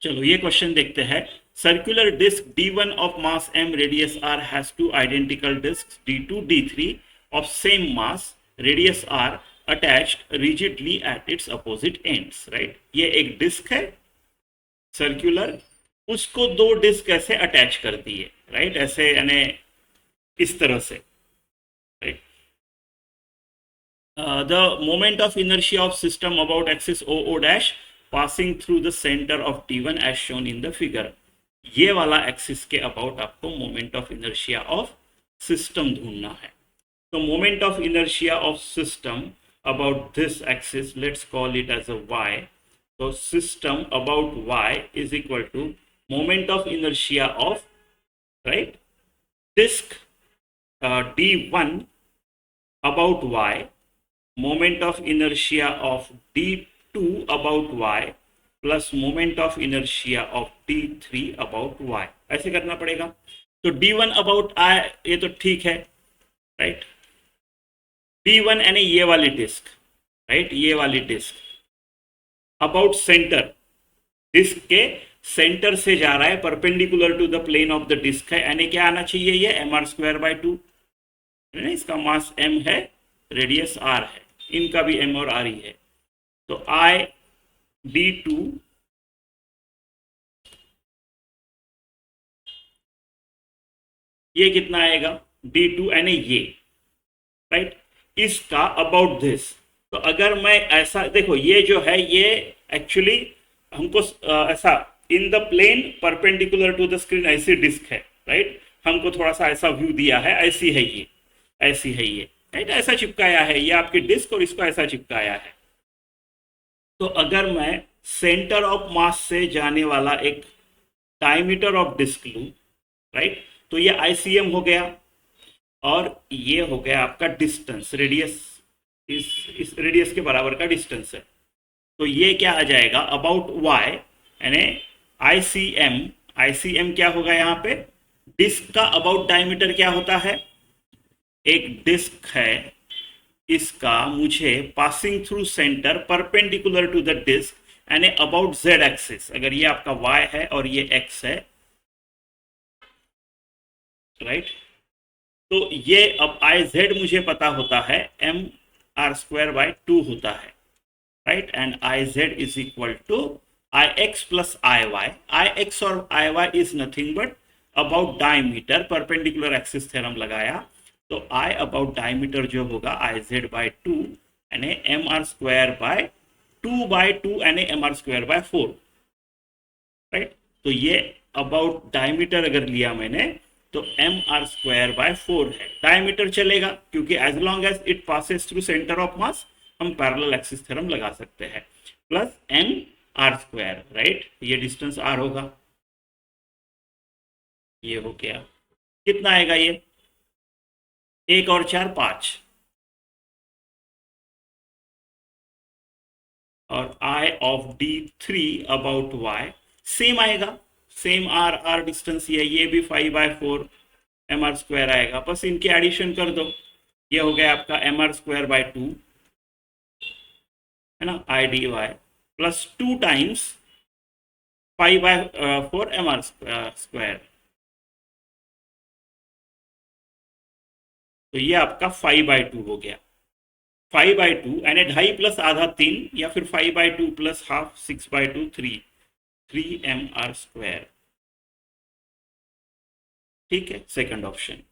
चलो ये क्वेश्चन देखते हैं। Circular disc D1 of mass m radius r has two identical disc D2 D3 of same mass radius r attached rigidly at its opposite ends, right. ये एक disc है circular, उसको दो disc ऐसे अटैच कर दिए, राइट, ऐसे यानी इस तरह से, right. The moment of inertia of system about axis OO dash passing through the center of T1 as shown in the figure। ये वाला एक्सिस के अबाउट आपको moment of inertia of system ढूंढना है। तो moment of inertia of system about this axis, let's call it as a y। तो system about y is equal to moment of inertia of, right, disc D1 about y, moment of inertia of D2 about y plus moment of inertia of D3 about y, ऐसे करना पड़ेगा। तो D1 about I ये तो ठीक है, right. D1 यानी ये वाली डिस्क, राइट, ये वाली डिस्क अबाउट सेंटर, डिस्क के सेंटर से जा रहा है, perpendicular to the plane of the disc है, यानी क्या आना चाहिए, ये mr²/2, इसका मास m है, रेडियस r है, इनका भी m और r ही है। तो I D2 ये कितना आएगा, D2 यानी ये, राइट, इसका अबाउट दिस। तो अगर मैं ऐसा देखो, ये जो है ये एक्चुअली हमको ऐसा in the plane perpendicular to the screen ऐसी डिस्क है, राइट, हमको थोड़ा सा ऐसा व्यू दिया है, ऐसी है ये, ऐसी है ये, राइट, ऐसा चिपकाया है ये आपकी डिस्क और इसको ऐसा चिपकाया है। तो अगर मैं सेंटर ऑफ मास से जाने वाला एक डायमीटर ऑफ डिस्क लूं, राइट, तो ये ICM हो गया और ये हो गया आपका डिस्टेंस, रेडियस, इस रेडियस के बराबर का डिस्टेंस है। तो ये क्या आ जाएगा, अबाउट y यानी ICM, ICM क्या होगा यहाँ पे, डिस्क का अबाउट डायमीटर क्या होता है, एक डिस्क है, इसका मुझे passing through centre perpendicular to the disc यानी अबाउट z एक्सिस, अगर ये आपका y है और ये x है, राइट। तो ये अब IZ मुझे पता होता है mr²/2 होता है, right, and IZ is equal to IX plus IY। IX और IY is nothing but about diameter, perpendicular axis theorem लगाया, तो I अबाउट डायमीटर जो होगा IZ/2 यानी mr²/2/2 यानी mr²/4, राइट। तो ये अबाउट डायमीटर अगर लिया मैंने तो mr²/4 है, डायमीटर चलेगा क्योंकि as long as it passes through centre of mass हम पैरेलल एक्सिस थ्योरम लगा सकते हैं, प्लस mr², राइट, ये डिस्टेंस r होगा, ये हो गया, कितना आएगा ये, 1 और 4 5, और I of D3 about y same आएगा, सेम r डिस्टेंस ये भी 5/4 mr² आएगा, बस इनके एडिशन कर दो, ये हो गया आपका mr²/2 है ना, IDY प्लस 2 टाइम्स 5/4 mr², तो ये आपका 5/2 हो गया, 5/2 यानी 2.5 प्लस आधा 3, या फिर 5/2 प्लस हाफ 6/2 3 mr², ठीक है, सेकंड ऑप्शन।